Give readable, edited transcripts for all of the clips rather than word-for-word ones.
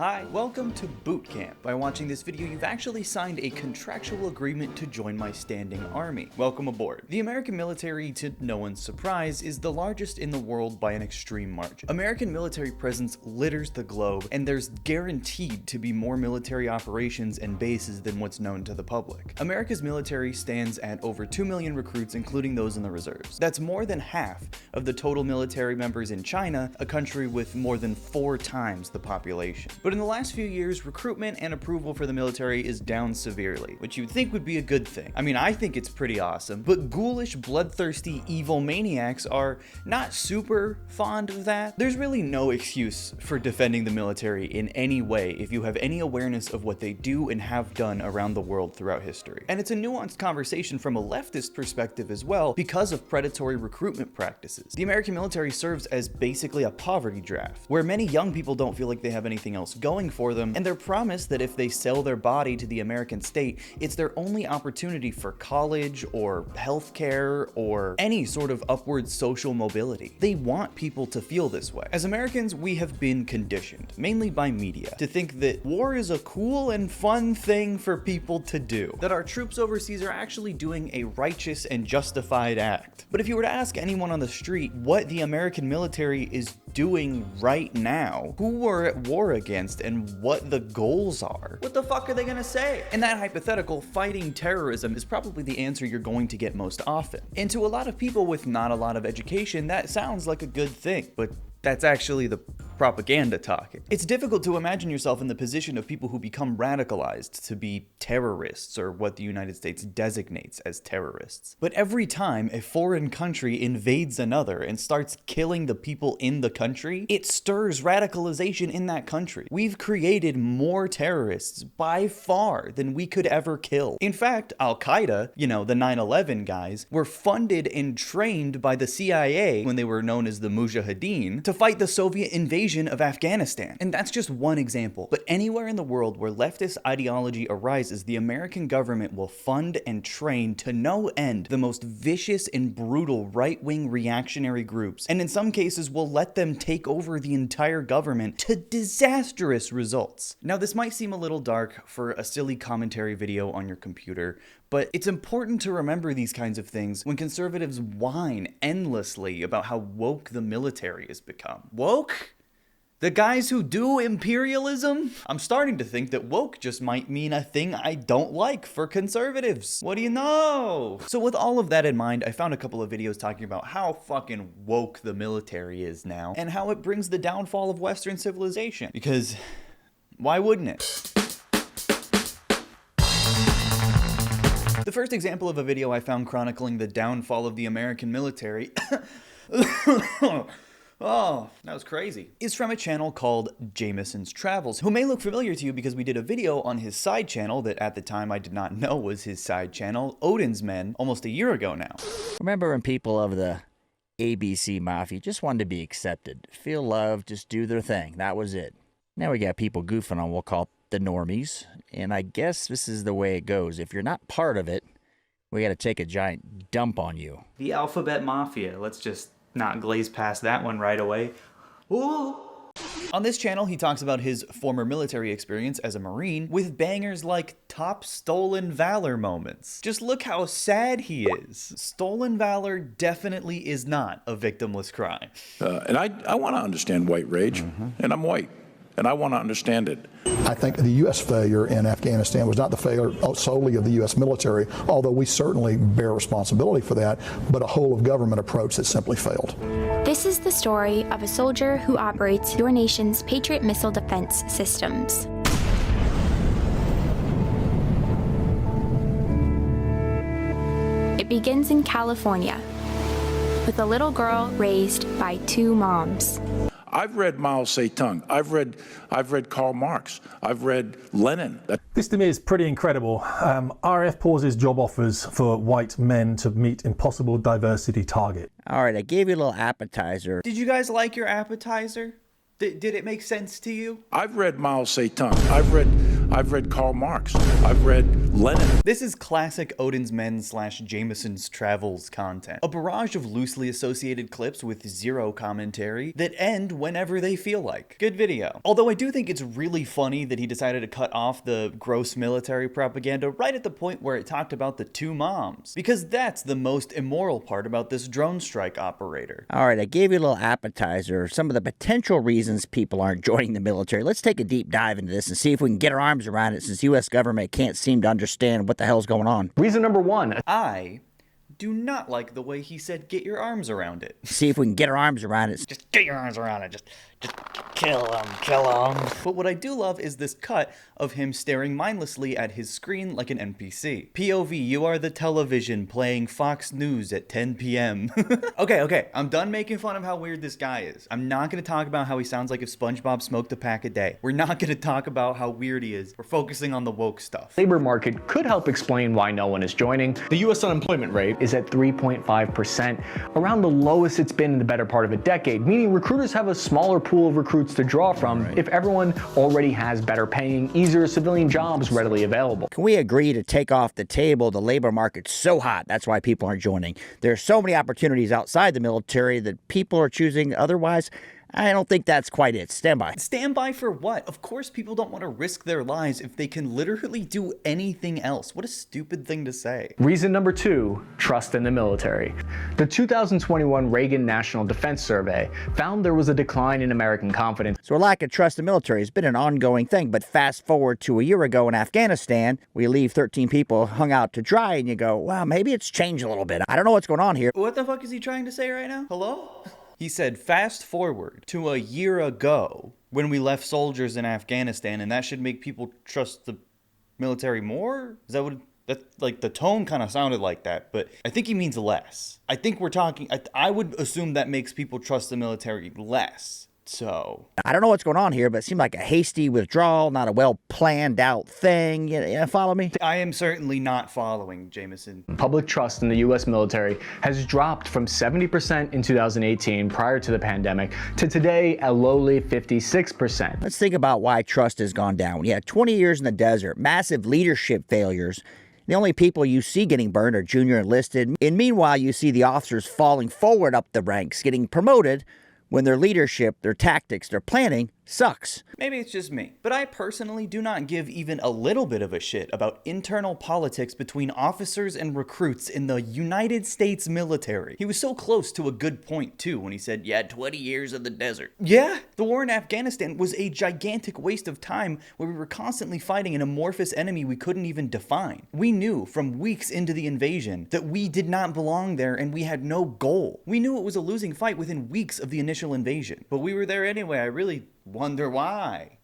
Hi, welcome to Boot Camp. By watching this video, you've actually signed a contractual agreement to join my standing army. Welcome aboard. The American military, to no one's surprise, is the largest in the world by an extreme margin. American military presence litters the globe, and there's guaranteed to be more military operations and bases than what's known to the public. America's military stands at over 2 million recruits, including those in the reserves. That's more than half of the total military members in China, a country with more than 4 times the population. But in the last few years, recruitment and approval for the military is down severely, which you'd think would be a good thing. I mean, I think it's pretty awesome, but ghoulish, bloodthirsty, evil maniacs are not super fond of that. There's really no excuse for defending the military in any way if you have any awareness of what they do and have done around the world throughout history. And it's a nuanced conversation from a leftist perspective as well because of predatory recruitment practices. The American military serves as basically a poverty draft, where many young people don't feel like they have anything else going for them, and they're promised that if they sell their body to the American state, it's their only opportunity for college or healthcare or any sort of upward social mobility. They want people to feel this way. As Americans, we have been conditioned, mainly by media, to think that war is a cool and fun thing for people to do, that our troops overseas are actually doing a righteous and justified act. But if you were to ask anyone on the street what the American military is doing right now, who we're at war against, and what the goals are, what the fuck are they gonna say? In that hypothetical, fighting terrorism is probably the answer you're going to get most often. And to a lot of people with not a lot of education, that sounds like a good thing, but that's actually the propaganda talking. It's difficult to imagine yourself in the position of people who become radicalized to be terrorists, or what the United States designates as terrorists. But every time a foreign country invades another and starts killing the people in the country, it stirs radicalization in that country. We've created more terrorists by far than we could ever kill. In fact, Al-Qaeda, the 9/11 guys, were funded and trained by the CIA when they were known as the Mujahideen to fight the Soviet invasion of Afghanistan. And that's just one example. But anywhere in the world where leftist ideology arises, the American government will fund and train to no end the most vicious and brutal right-wing reactionary groups, and in some cases will let them take over the entire government to disastrous results. Now, this might seem a little dark for a silly commentary video on your computer, but it's important to remember these kinds of things when conservatives whine endlessly about how woke the military has become. Woke? The guys who do imperialism? I'm starting to think that woke just might mean a thing I don't like for conservatives. What do you know? So with all of that in mind, I found a couple of videos talking about how fucking woke the military is now and how it brings the downfall of Western civilization. Because why wouldn't it? The first example of a video I found chronicling the downfall of the American military oh, that was crazy. Is from a channel called Jameson's Travels, who may look familiar to you because we did a video on his side channel that at the time I did not know was his side channel, Odin's Men, almost a year ago now. Remember when people of the ABC Mafia just wanted to be accepted, feel loved, just do their thing. That was it. Now we got people goofing on what we'll call the normies, and I guess this is the way it goes. If you're not part of it, we got to take a giant dump on you. The Alphabet Mafia. Let's just not glaze past that one right away. Ooh. On this channel, he talks about his former military experience as a Marine with bangers like top stolen valor moments. Just look how sad he is. Stolen valor definitely is not a victimless crime. And I want to understand white rage, and I'm white, and I want to understand it. I think the U.S. failure in Afghanistan was not the failure solely of the U.S. military, although we certainly bear responsibility for that, but a whole of government approach that simply failed. This is the story of a soldier who operates your nation's Patriot missile defense systems. It begins in California with a little girl raised by 2 moms. I've read Mao Zedong. I've read Karl Marx. I've read Lenin. This to me is pretty incredible. RAF pauses job offers for white men to meet impossible diversity target. All right, I gave you a little appetizer. Did you guys like your appetizer? Did it make sense to you? I've read Mao Zedong. I've read Karl Marx. I've read Lenin. This is classic Odin's Men / Jameson's Travels content. A barrage of loosely associated clips with zero commentary that end whenever they feel like. Good video. Although I do think it's really funny that he decided to cut off the gross military propaganda right at the point where it talked about the 2 moms. Because that's the most immoral part about this drone strike operator. All right, I gave you a little appetizer, some of the potential reasons people aren't joining the military. Let's take a deep dive into this and see if we can get our arms around it, since the U.S. government can't seem to understand what the hell's going on. Reason number 1. I do not like the way he said get your arms around it. See if we can get our arms around it. Just get your arms around it. Just kill him. But what I do love is this cut of him staring mindlessly at his screen like an NPC. POV, you are the television playing Fox News at 10 p.m. Okay, I'm done making fun of how weird this guy is. I'm not going to talk about how he sounds like if SpongeBob smoked a pack a day. We're not going to talk about how weird he is. We're focusing on the woke stuff. Labor market could help explain why no one is joining. The U.S. unemployment rate is at 3.5%, around the lowest it's been in the better part of a decade, meaning recruiters have a smaller pool of recruits to draw from if everyone already has better paying, easier civilian jobs readily available. Can we agree to take off the table the labor market's so hot, that's why people aren't joining? There are so many opportunities outside the military that people are choosing otherwise. I don't think that's quite it. Stand by. Stand by for what? Of course people don't want to risk their lives if they can literally do anything else. What a stupid thing to say. Reason number 2, trust in the military. The 2021 Reagan National Defense Survey found there was a decline in American confidence. So a lack of trust in the military has been an ongoing thing, but fast forward to a year ago in Afghanistan, we leave 13 people hung out to dry, and you go, wow, maybe it's changed a little bit. I don't know what's going on here. What the fuck is he trying to say right now? Hello? He said, fast forward to a year ago when we left soldiers in Afghanistan, and that should make people trust the military more? Is that what, like the tone kind of sounded like that, but I think he means less. I think we're talking, I would assume that makes people trust the military less. So I don't know what's going on here, but it seemed like a hasty withdrawal, not a well planned out thing. You follow me? I am certainly not following, Jameson. Public trust in the U.S. military has dropped from 70% in 2018 prior to the pandemic to today a lowly 56%. Let's think about why trust has gone down. When you had 20 years in the desert, massive leadership failures, the only people you see getting burned are junior enlisted. And meanwhile, you see the officers falling forward up the ranks, getting promoted when their leadership, their tactics, their planning sucks. Maybe it's just me, but I personally do not give even a little bit of a shit about internal politics between officers and recruits in the United States military. He was so close to a good point too when he said, yeah, 20 years of the desert. Yeah, the war in Afghanistan was a gigantic waste of time where we were constantly fighting an amorphous enemy we couldn't even define. We knew from weeks into the invasion that we did not belong there and we had no goal. We knew it was a losing fight within weeks of the initial invasion, but we were there anyway. I really wonder why.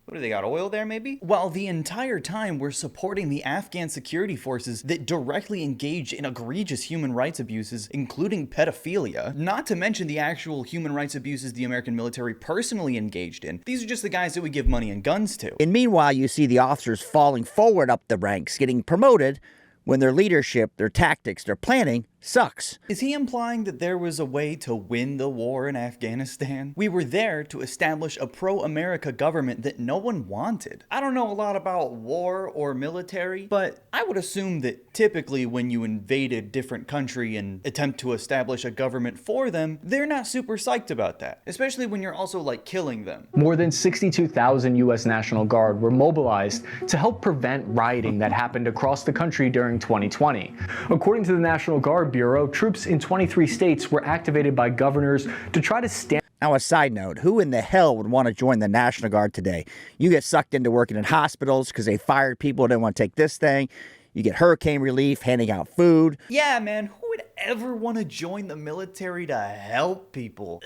What do they got, oil there maybe? While the entire time we're supporting the Afghan security forces that directly engage in egregious human rights abuses, including pedophilia, not to mention the actual human rights abuses the American military personally engaged in. These are just the guys that we give money and guns to. And meanwhile, you see the officers falling forward up the ranks, getting promoted when their leadership, their tactics, their planning sucks. Is he implying that there was a way to win the war in Afghanistan? We were there to establish a pro-America government that no one wanted. I don't know a lot about war or military, but I would assume that typically when you invade a different country and attempt to establish a government for them, they're not super psyched about that, especially when you're also like killing them. More than 62,000 U.S. National Guard were mobilized to help prevent rioting that happened across the country during 2020. According to the National Guard Bureau, troops in 23 states were activated by governors to try to stand. Now, a side note, who in the hell would want to join the National Guard today? You get sucked into working in hospitals because they fired people who didn't want to take this thing. You get hurricane relief, handing out food. Yeah, man, who would ever want to join the military to help people?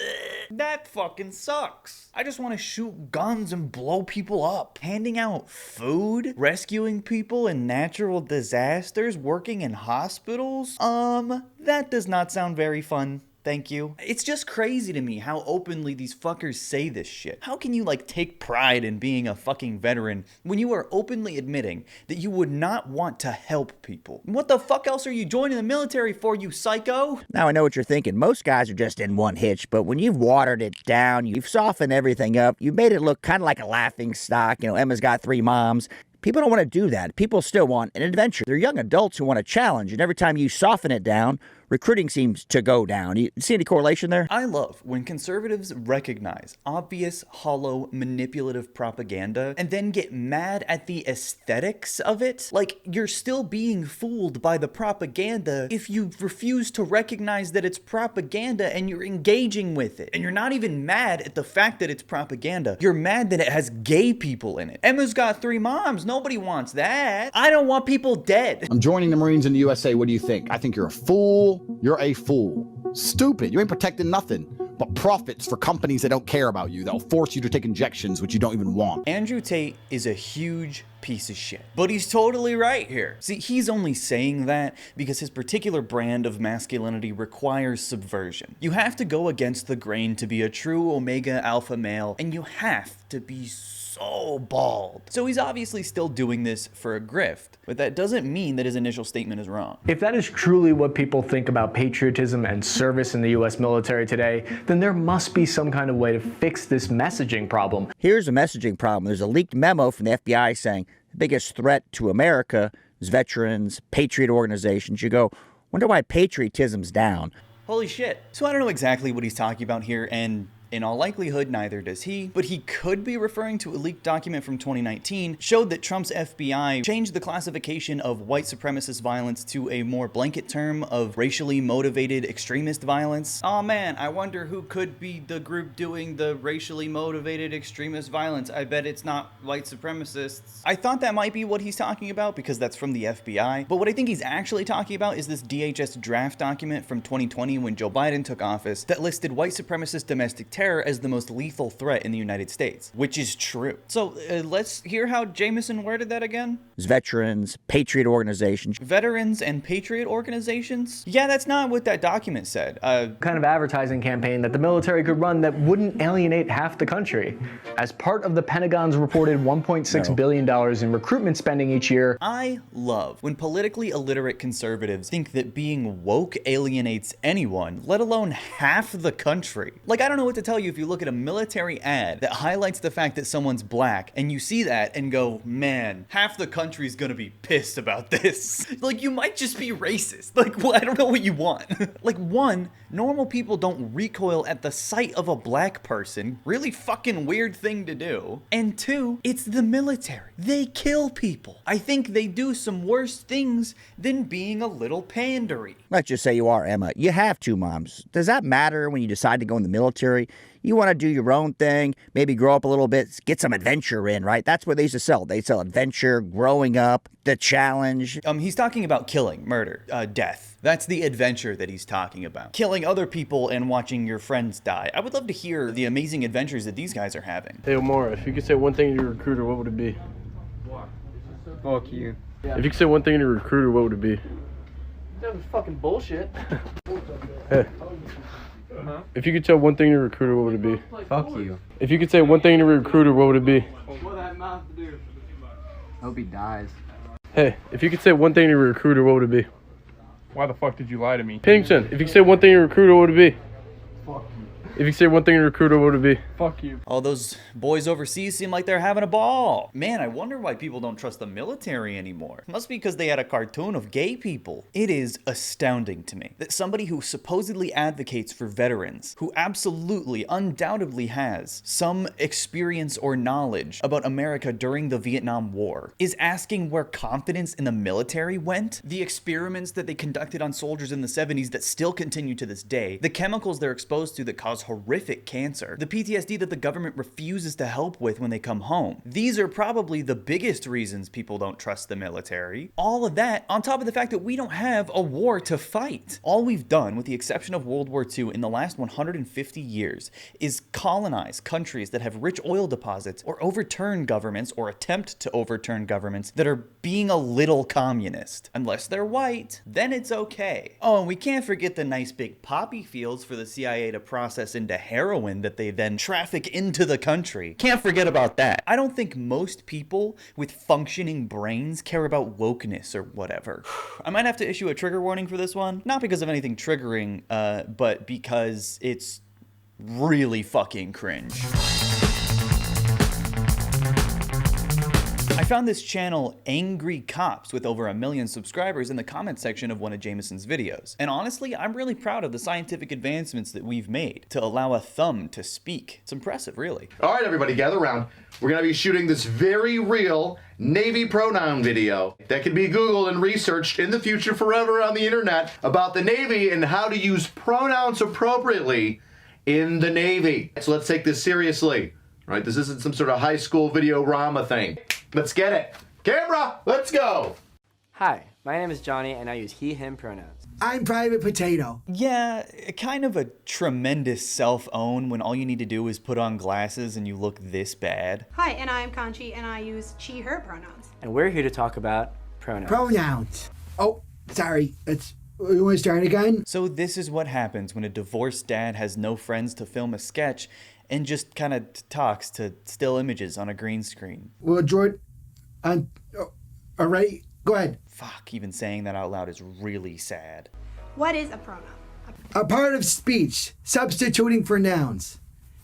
That fucking sucks. I just want to shoot guns and blow people up. Handing out food? Rescuing people in natural disasters? Working in hospitals? That does not sound very fun. Thank you. It's just crazy to me how openly these fuckers say this shit. How can you like take pride in being a fucking veteran when you are openly admitting that you would not want to help people? What the fuck else are you joining the military for, you psycho? Now I know what you're thinking. Most guys are just in one hitch, but when you've watered it down, you've softened everything up, you've made it look kind of like a laughing stock. You know, Emma's got 3 moms. People don't want to do that. People still want an adventure. They're young adults who want a challenge, and every time you soften it down, recruiting seems to go down. You see any correlation there? I love when conservatives recognize obvious, hollow, manipulative propaganda and then get mad at the aesthetics of it. Like, you're still being fooled by the propaganda if you refuse to recognize that it's propaganda and you're engaging with it. And you're not even mad at the fact that it's propaganda. You're mad that it has gay people in it. Emma's got 3 moms. Nobody wants that. I don't want people dead. I'm joining the Marines in the USA. What do you think? I think you're a fool. You're a fool. Stupid. You ain't protecting nothing but profits for companies that don't care about you. That'll force you to take injections which you don't even want. Andrew Tate is a huge piece of shit. But he's totally right here. See, he's only saying that because his particular brand of masculinity requires subversion. You have to go against the grain to be a true omega alpha male, and you have to be so bald. So he's obviously still doing this for a grift, but that doesn't mean that his initial statement is wrong. If that is truly what people think about patriotism and service in the US military today, then there must be some kind of way to fix this messaging problem. Here's a messaging problem. There's a leaked memo from the FBI saying the biggest threat to America is veterans, patriot organizations. You go, wonder why patriotism's down. Holy shit. So I don't know exactly what he's talking about here, and in all likelihood, neither does he, but he could be referring to a leaked document from 2019 showed that Trump's FBI changed the classification of white supremacist violence to a more blanket term of racially motivated extremist violence. Oh man, I wonder who could be the group doing the racially motivated extremist violence. I bet it's not white supremacists. I thought that might be what he's talking about because that's from the FBI, but what I think he's actually talking about is this DHS draft document from 2020 when Joe Biden took office that listed white supremacist domestic terror as the most lethal threat in the United States, which is true. So let's hear how Jameson worded that again. Veterans, patriot organizations. Veterans and patriot organizations? Yeah, that's not what that document said. Kind of advertising campaign that the military could run that wouldn't alienate half the country. As part of the Pentagon's reported $1.6 billion in recruitment spending each year. I love when politically illiterate conservatives think that being woke alienates anyone, let alone half the country. Like, I don't know what to tell you if you look at a military ad that highlights the fact that someone's black and you see that and go, man, half the country's gonna be pissed about this. Like, you might just be racist. Like, well, I don't know what you want. Like, 1, normal people don't recoil at the sight of a black person. Really fucking weird thing to do. And 2, it's the military. They kill people. I think they do some worse things than being a little pandery. Let's just say you are Emma. You have 2 moms. Does that matter when you decide to go in the military? You want to do your own thing, maybe grow up a little bit, get some adventure in, right? That's what they used to sell. They sell adventure, growing up, the challenge. He's talking about killing, murder, death. That's the adventure that he's talking about. Killing other people and watching your friends die. I would love to hear the amazing adventures that these guys are having. Hey Omar, if you could say one thing to your recruiter, what would it be? Fuck you. If you could say one thing to your recruiter, what would it be? That was fucking bullshit. Hey. If you could tell one thing to your recruiter, what would it be? Fuck you. If you could say one thing to your recruiter, what would it be? Hope he dies. Hey, if you could say one thing to your recruiter, what would it be? Why the fuck did you lie to me? Pennington, if you could say one thing to your recruiter, what would it be? Fuck you. If you could say one thing to your recruiter, what would it be? Fuck you. All those boys overseas seem like they're having a ball. Man, I wonder why people don't trust the military anymore. Must be because they had a cartoon of gay people. It is astounding to me that somebody who supposedly advocates for veterans, who absolutely, undoubtedly has some experience or knowledge about America during the Vietnam War, is asking where confidence in the military went. The experiments that they conducted on soldiers in the 70s that still continue to this day, the chemicals they're exposed to that cause horrific cancer, the PTSD that the government refuses to help with when they come home. These are probably the biggest reasons people don't trust the military. All of that on top of the fact that we don't have a war to fight. All we've done, with the exception of World War II, in the last 150 years is colonize countries that have rich oil deposits, or overturn governments, or attempt to overturn governments that are being a little communist. Unless they're white, then it's okay. Oh, and we can't forget the nice big poppy fields for the CIA to process into heroin that they then traffic into the country. Can't forget about that. I don't think most people with functioning brains care about wokeness or whatever. I might have to issue a trigger warning for this one, not because of anything triggering, but because it's really fucking cringe. I found this channel, Angry Cops, with over 1 million subscribers in the comment section of one of Jameson's videos. And honestly, I'm really proud of the scientific advancements that we've made to allow a thumb to speak. It's impressive, really. All right, everybody, gather around. We're gonna be shooting this very real Navy pronoun video that can be Googled and researched in the future forever on the internet about the Navy and how to use pronouns appropriately in the Navy. So let's take this seriously, right? This isn't some sort of high school video-rama thing. Let's get it. Camera, let's go. Hi, my name is Johnny and I use he, him pronouns. I'm Private Potato. Yeah, kind of a tremendous self-own when all you need to do is put on glasses and you look this bad. Hi, and I'm Conchi and I use she, her pronouns. And we're here to talk about pronouns. Pronouns. Oh, sorry. You want to start again? So this is what happens when a divorced dad has no friends to film a sketch and just kind of talks to still images on a green screen. Well, Jordan, all right, go ahead. Fuck, even saying that out loud is really sad. What is a pronoun? A part of speech, substituting for nouns,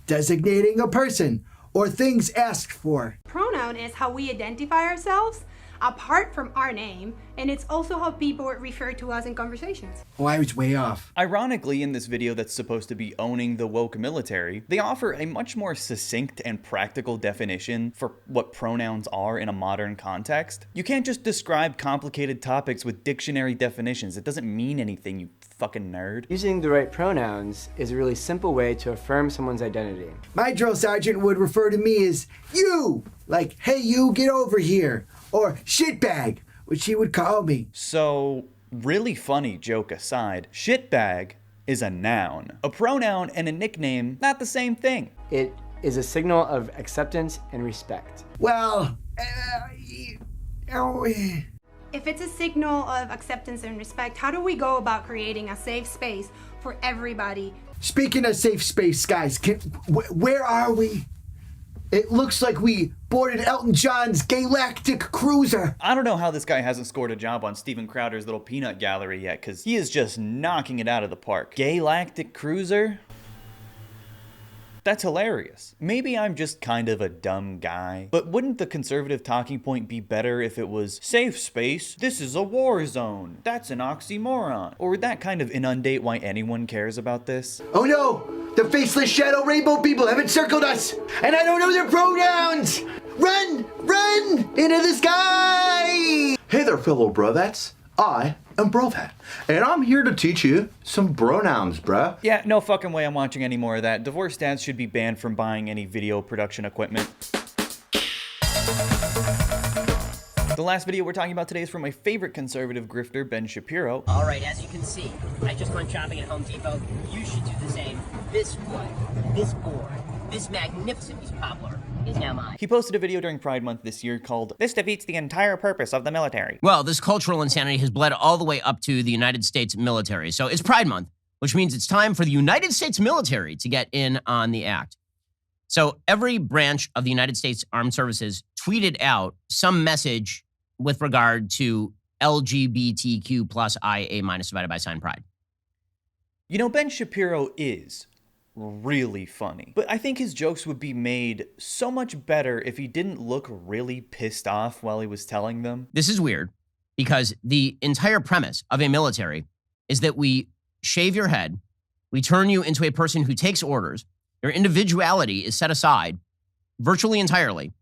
designating a person or things asked for. Pronoun is how we identify ourselves apart from our name, and it's also how people refer to us in conversations. Oh, I was way off. Ironically, in this video that's supposed to be owning the woke military, they offer a much more succinct and practical definition for what pronouns are in a modern context. You can't just describe complicated topics with dictionary definitions. It doesn't mean anything, you fucking nerd. Using the right pronouns is a really simple way to affirm someone's identity. My drill sergeant would refer to me as you, like, hey, you, get over here. Or shitbag, which he would call me. So, really funny joke aside, shitbag is a noun. A pronoun and a nickname, not the same thing. It is a signal of acceptance and respect. Well, if it's a signal of acceptance and respect, how do we go about creating a safe space for everybody? Speaking of safe space, guys, where are we? It looks like we boarded Elton John's Galactic Cruiser. I don't know how this guy hasn't scored a job on Steven Crowder's little peanut gallery yet, because he is just knocking it out of the park. Galactic Cruiser? That's hilarious. Maybe I'm just kind of a dumb guy, but wouldn't the conservative talking point be better if it was safe space? This is a war zone. That's an oxymoron. Or would that kind of inundate why anyone cares about this? Oh no! The faceless shadow rainbow people have encircled us, and I don't know their pronouns! Run! Run! Into the sky! Hey there, fellow brovettes. I am Brovet, and I'm here to teach you some pronouns, bruh. Yeah, no fucking way I'm watching any more of that. Divorced dads should be banned from buying any video production equipment. The last video we're talking about today is from my favorite conservative grifter, Ben Shapiro. All right, as you can see, I just went shopping at Home Depot. You should do the same. This wood, this board, this magnificent piece of poplar is now mine. He posted a video during Pride Month this year called, "This defeats the entire purpose of the military." Well, this cultural insanity has bled all the way up to the United States military. So it's Pride Month, which means it's time for the United States military to get in on the act. So every branch of the United States Armed Services tweeted out some message with regard to LGBTQ plus IA minus divided by sign pride. You know, Ben Shapiro is really funny, but I think his jokes would be made so much better if he didn't look really pissed off while he was telling them. This is weird because the entire premise of a military is that we shave your head, we turn you into a person who takes orders, your individuality is set aside virtually entirely,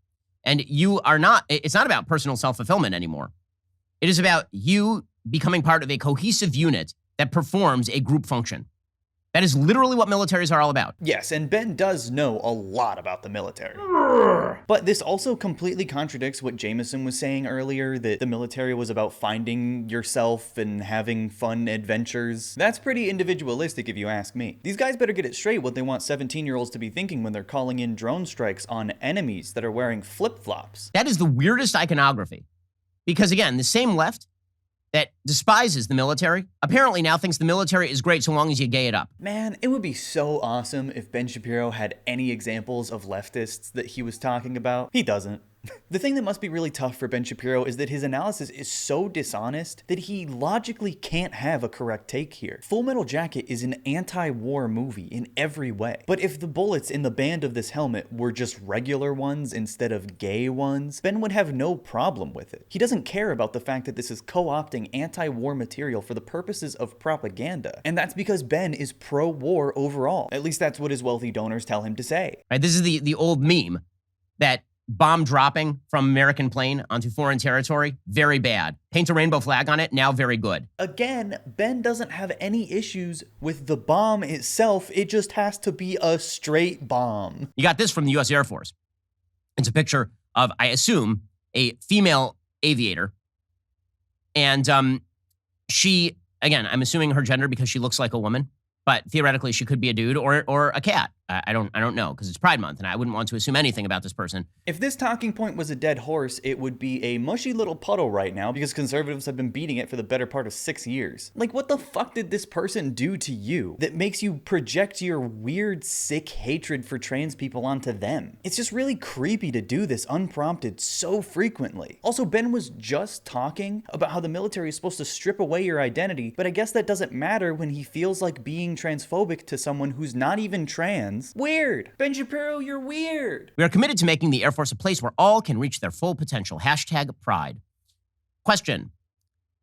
and you are not, it's not about personal self-fulfillment anymore. It is about you becoming part of a cohesive unit that performs a group function. That is literally what militaries are all about. Yes, and Ben does know a lot about the military. But this also completely contradicts what Jameson was saying earlier, that the military was about finding yourself and having fun adventures. That's pretty individualistic if you ask me. These guys better get it straight what they want 17-year-olds to be thinking when they're calling in drone strikes on enemies that are wearing flip-flops. That is the weirdest iconography. Because again, the same left that despises the military apparently now thinks the military is great so long as you gay it up. Man, it would be so awesome if Ben Shapiro had any examples of leftists that he was talking about. He doesn't. The thing that must be really tough for Ben Shapiro is that his analysis is so dishonest that he logically can't have a correct take here. Full Metal Jacket is an anti-war movie in every way. But if the bullets in the band of this helmet were just regular ones instead of gay ones, Ben would have no problem with it. He doesn't care about the fact that this is co-opting anti-war material for the purposes of propaganda. And that's because Ben is pro-war overall. At least that's what his wealthy donors tell him to say. Right, this is the old meme that bomb dropping from American plane onto foreign territory, very bad. Paint a rainbow flag on it, now very good. Again, Ben doesn't have any issues with the bomb itself. It just has to be a straight bomb. You got this from the U.S. Air Force. It's a picture of, I assume, a female aviator. And she, again, I'm assuming her gender because she looks like a woman, but theoretically she could be a dude or a cat. I don't know, because it's Pride Month, and I wouldn't want to assume anything about this person. If this talking point was a dead horse, it would be a mushy little puddle right now, because conservatives have been beating it for the better part of 6 years. Like, what the fuck did this person do to you that makes you project your weird, sick hatred for trans people onto them? It's just really creepy to do this unprompted so frequently. Also, Ben was just talking about how the military is supposed to strip away your identity, but I guess that doesn't matter when he feels like being transphobic to someone who's not even trans. Weird. Ben Shapiro, you're weird. We are committed to making the Air Force a place where all can reach their full potential. #Pride. Question.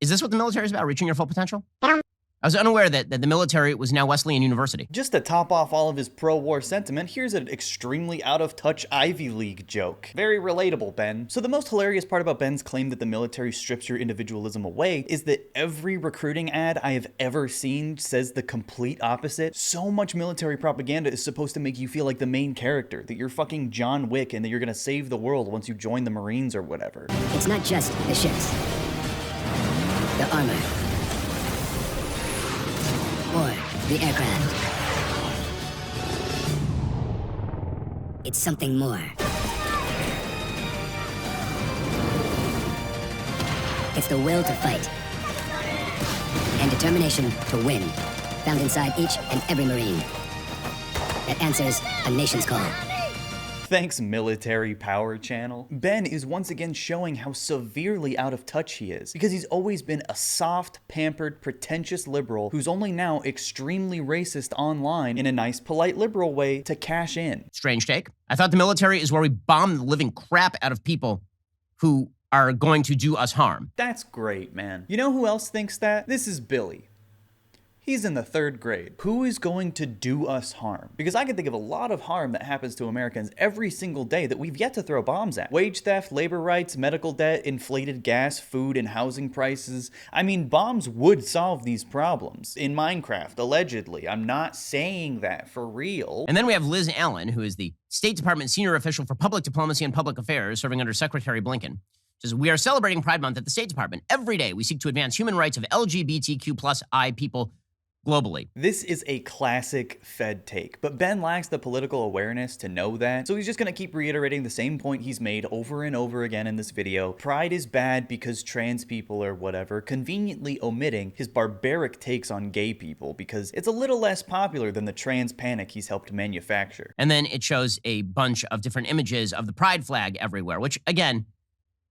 Is this what the military is about, reaching your full potential? I was unaware that the military was now Wesleyan University. Just to top off all of his pro-war sentiment, here's an extremely out-of-touch Ivy League joke. Very relatable, Ben. So the most hilarious part about Ben's claim that the military strips your individualism away is that every recruiting ad I have ever seen says the complete opposite. So much military propaganda is supposed to make you feel like the main character, that you're fucking John Wick and that you're gonna save the world once you join the Marines or whatever. It's not just the ships, the armor, or the aircraft. It's something more. It's the will to fight and determination to win, found inside each and every Marine that answers a nation's call. Thanks, Military Power Channel. Ben is once again showing how severely out of touch he is, because he's always been a soft, pampered, pretentious liberal who's only now extremely racist online in a nice, polite liberal way to cash in. Strange take. I thought the military is where we bomb the living crap out of people who are going to do us harm. That's great, man. You know who else thinks that? This is Billy. He's in the 3rd grade. Who is going to do us harm? Because I can think of a lot of harm that happens to Americans every single day that we've yet to throw bombs at. Wage theft, labor rights, medical debt, inflated gas, food, and housing prices. I mean, bombs would solve these problems. In Minecraft, allegedly. I'm not saying that for real. And then we have Liz Allen, who is the State Department senior official for public diplomacy and public affairs, serving under Secretary Blinken. Says, we are celebrating Pride Month at the State Department. Every day, we seek to advance human rights of LGBTQ+I people globally. This is a classic Fed take, but Ben lacks the political awareness to know that, so he's just gonna keep reiterating the same point he's made over and over again in this video. Pride is bad because trans people or whatever, conveniently omitting his barbaric takes on gay people because it's a little less popular than the trans panic he's helped manufacture. And then it shows a bunch of different images of the pride flag everywhere, which, again,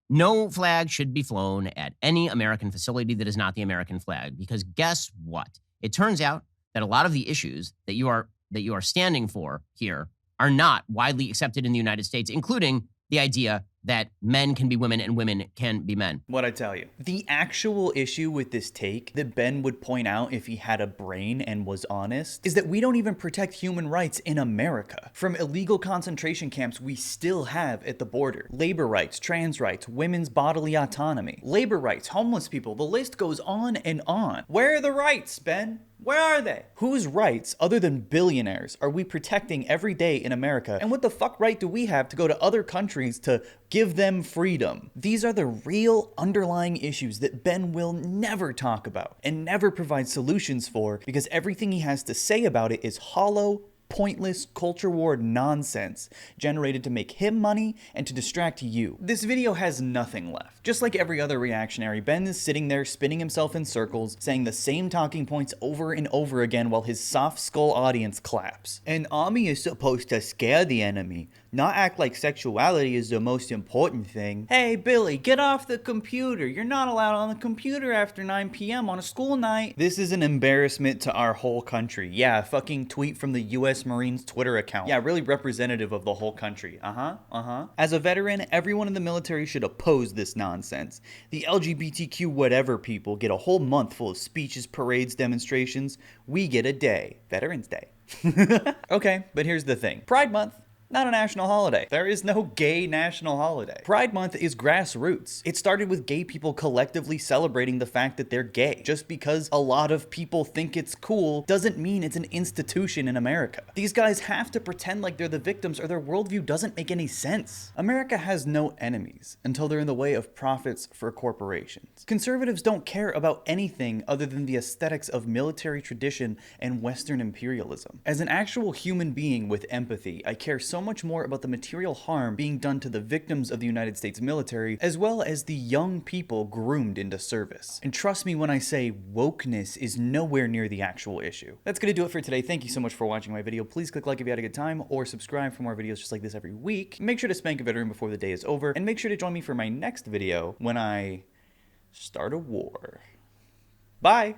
no flag should be flown at any American facility that is not the American flag, because guess what? It turns out that a lot of the issues that you are standing for here are not widely accepted in the United States, including the idea that men can be women and women can be men. What'd I tell you? The actual issue with this take that Ben would point out if he had a brain and was honest is that we don't even protect human rights in America. From illegal concentration camps we still have at the border. Labor rights, trans rights, women's bodily autonomy. Labor rights, homeless people, the list goes on and on. Where are the rights, Ben? Where are they? Whose rights, other than billionaires, are we protecting every day in America? And what the fuck right do we have to go to other countries to give them freedom? These are the real underlying issues that Ben will never talk about and never provide solutions for, because everything he has to say about it is hollow, pointless culture war nonsense generated to make him money and to distract you. This video has nothing left. Just like every other reactionary, Ben is sitting there spinning himself in circles, saying the same talking points over and over again while his soft skull audience claps. An army is supposed to scare the enemy, not act like sexuality is the most important thing. Hey Billy, get off the computer. You're not allowed on the computer after 9 p.m. on a school night. This is an embarrassment to our whole country. Yeah, fucking tweet from the US Marines Twitter account. Yeah, really representative of the whole country. As a veteran, everyone in the military should oppose this nonsense. The LGBTQ whatever people get a whole month full of speeches, parades, demonstrations. We get a day. Veterans Day. Okay, but here's the thing. Pride Month. Not a national holiday. There is no gay national holiday. Pride Month is grassroots. It started with gay people collectively celebrating the fact that they're gay. Just because a lot of people think it's cool doesn't mean it's an institution in America. These guys have to pretend like they're the victims or their worldview doesn't make any sense. America has no enemies until they're in the way of profits for corporations. Conservatives don't care about anything other than the aesthetics of military tradition and Western imperialism. As an actual human being with empathy, I care so much more about the material harm being done to the victims of the United States military, as well as the young people groomed into service. And trust me when I say wokeness is nowhere near the actual issue. That's gonna do it for today. Thank you so much for watching my video. Please click like if you had a good time, or subscribe for more videos just like this every week. Make sure to spank a veteran before the day is over, and make sure to join me for my next video when I start a war. Bye!